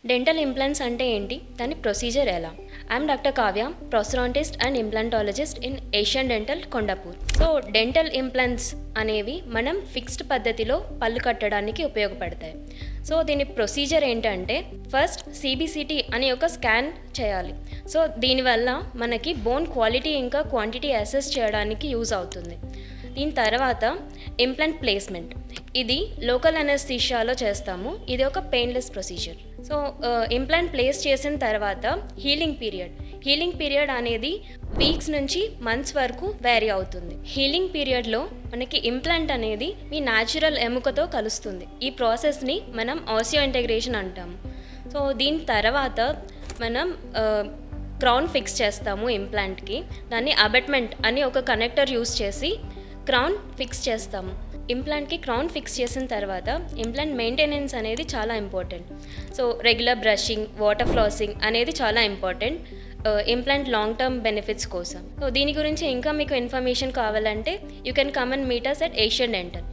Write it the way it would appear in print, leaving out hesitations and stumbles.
Dental implants అంటే ఏంటి? దాని ప్రొసీజర్ ఎలా? I'm doctor Kavya, prosthodontist and implantologist in Asian dental Kondapur. So dental implants అనేవి మనం ఫిక్స్డ్ పద్ధతిలో పళ్ళు కట్టడానికి ఉపయోగపడతాయి. సో దీని ప్రొసీజర్ ఏంటంటే ఫస్ట్ సిబిసిటీ అనే ఒక స్కాన్ చేయాలి. సో దీనివల్ల మనకి బోన్ క్వాలిటీ ఇంకా క్వాంటిటీ అసెస్ చేయడానికి యూజ్ అవుతుంది. దీని తర్వాత ఇంప్లాంట్ ప్లేస్మెంట్, ఇది లోకల్ అనెస్థీషియాలో చేస్తాము. ఇది ఒక painless procedure. So implant place చేసిన తర్వాత హీలింగ్ పీరియడ్ అనేది వీక్స్ నుంచి మంత్స్ వరకు వేరీ అవుతుంది. హీలింగ్ పీరియడ్లో మనకి ఇంప్లాంట్ అనేది మీ న్యాచురల్ ఎముకతో కలుస్తుంది. ఈ ప్రాసెస్ని మనం ఆసియో ఇంటెగ్రేషన్ అంటాము. సో దీని తర్వాత మనం క్రౌన్ ఫిక్స్ చేస్తాము ఇంప్లాంట్కి. దాన్ని అబెట్మెంట్ అని ఒక కనెక్టర్ యూస్ చేసి క్రౌన్ ఫిక్స్ చేస్తాము. ఇంప్లాంట్కి క్రౌన్ ఫిక్స్ చేసిన తర్వాత ఇంప్లాంట్ మెయింటెనెన్స్ అనేది చాలా important. So regular brushing, water flossing అనేది చాలా important implant long term benefits కోసం. సో దీని గురించి ఇంకా మీకు ఇన్ఫర్మేషన్ కావాలంటే you can come and meet us at Asian dental.